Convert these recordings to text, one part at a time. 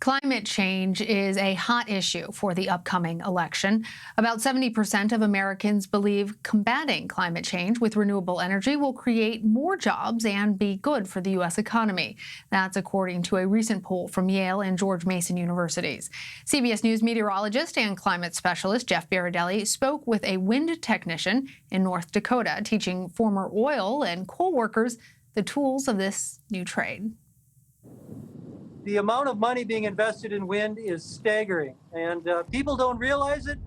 Climate change is a hot issue for the upcoming election. About 70% of Americans believe combating climate change with renewable energy will create more jobs and be good for the U.S. economy. That's according to a recent poll from Yale and George Mason universities. CBS News meteorologist and climate specialist Jeff Berardelli spoke with a wind technician in North Dakota, teaching former oil and coal workers the tools of this new trade. The amount of money being invested in wind is staggering, and people don't realize it,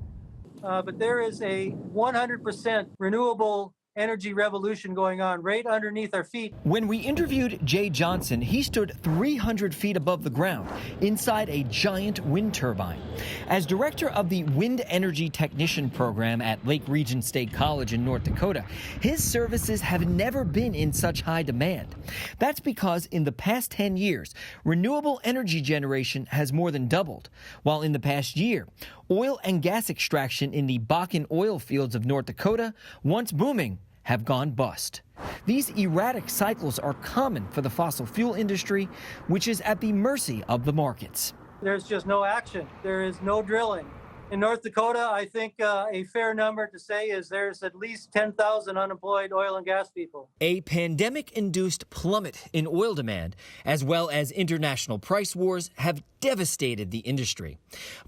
but there is a 100% renewable energy revolution going on right underneath our feet. When we interviewed Jay Johnson, he stood 300 feet above the ground inside a giant wind turbine. As director of the Wind Energy Technician Program at Lake Region State College in North Dakota, his services have never been in such high demand. That's because in the past 10 years, renewable energy generation has more than doubled, while in the past year, oil and gas extraction in the Bakken oil fields of North Dakota, once booming, have gone bust. These erratic cycles are common for the fossil fuel industry, which is at the mercy of the markets. There's just no action. There is no drilling. In North Dakota, I think a fair number to say is there's at least 10,000 unemployed oil and gas people. A pandemic-induced plummet in oil demand, as well as international price wars, have devastated the industry.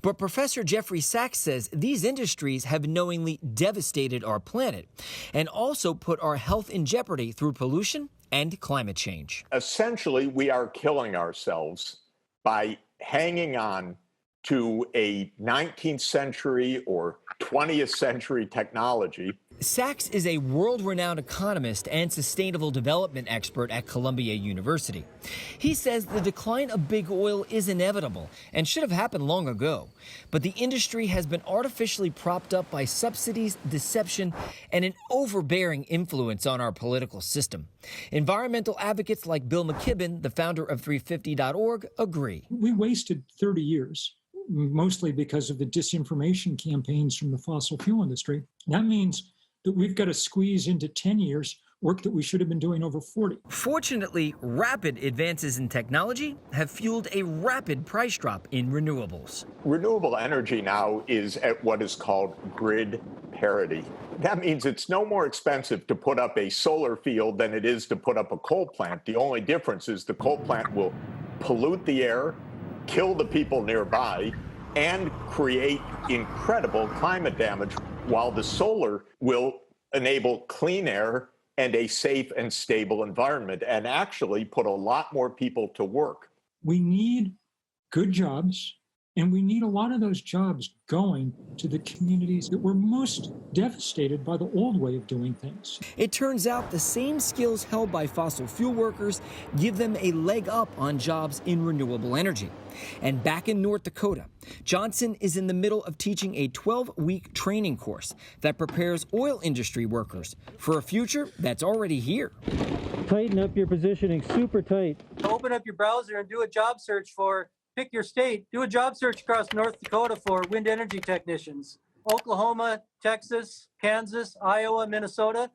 But Professor Jeffrey Sachs says these industries have knowingly devastated our planet and also put our health in jeopardy through pollution and climate change. Essentially, we are killing ourselves by hanging on to a 19th century or 20th century technology. Sachs is a world-renowned economist and sustainable development expert at Columbia University. He says the decline of big oil is inevitable and should have happened long ago. But the industry has been artificially propped up by subsidies, deception, and an overbearing influence on our political system. Environmental advocates like Bill McKibben, the founder of 350.org, agree. We wasted 30 years. Mostly because of the disinformation campaigns from the fossil fuel industry. That means that we've got to squeeze into 10 years work that we should have been doing over 40. Fortunately, rapid advances in technology have fueled a rapid price drop in renewables. Renewable energy now is at what is called grid parity. That means it's no more expensive to put up a solar field than it is to put up a coal plant. The only difference is the coal plant will pollute the air, kill the people nearby, and create incredible climate damage, while the solar will enable clean air and a safe and stable environment and actually put a lot more people to work. We need good jobs, and we need a lot of those jobs going to the communities that were most devastated by the old way of doing things. It turns out the same skills held by fossil fuel workers give them a leg up on jobs in renewable energy. And back in North Dakota, Johnson is in the middle of teaching a 12-week training course that prepares oil industry workers for a future that's already here. Tighten up your positioning, super tight. Open up your browser and do a job search for, pick your state, do a job search across North Dakota for wind energy technicians. Oklahoma, Texas, Kansas, Iowa, Minnesota,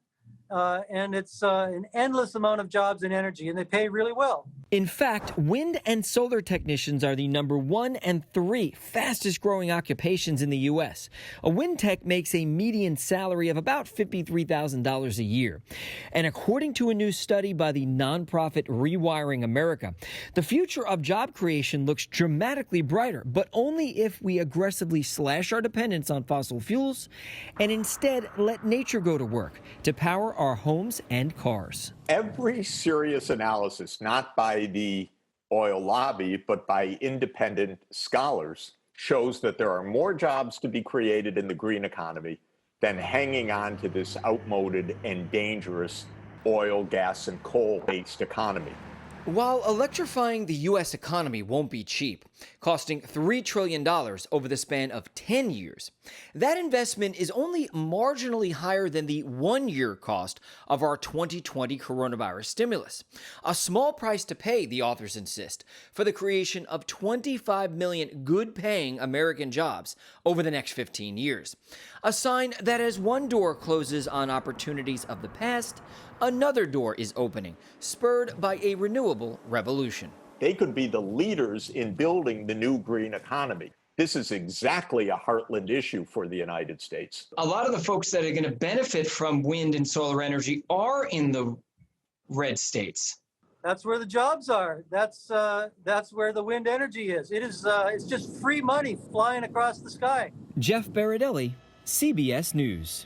and it's an endless amount of jobs in energy, and they pay really well. In fact, wind and solar technicians are the number 1 and 3 fastest growing occupations in the U.S. A wind tech makes a median salary of about $53,000 a year. And according to a new study by the nonprofit Rewiring America, the future of job creation looks dramatically brighter, but only if we aggressively slash our dependence on fossil fuels and instead let nature go to work to power our homes and cars. Every serious analysis, not by the oil lobby, but by independent scholars, shows that there are more jobs to be created in the green economy than hanging on to this outmoded and dangerous oil, gas, and coal-based economy. While electrifying the U.S. economy won't be cheap, costing $3 trillion over the span of 10 years, that investment is only marginally higher than the one-year cost of our 2020 coronavirus stimulus. A small price to pay, the authors insist, for the creation of 25 million good-paying American jobs over the next 15 years. A sign that as one door closes on opportunities of the past, another door is opening, spurred by a renewable revolution. They could be the leaders in building the new green economy. This is exactly a heartland issue for the United States. A lot of the folks that are going to benefit from wind and solar energy are in the red states. That's where the jobs are. That's where the wind energy is. It's just free money flying across the sky. Jeff Berardelli, CBS News.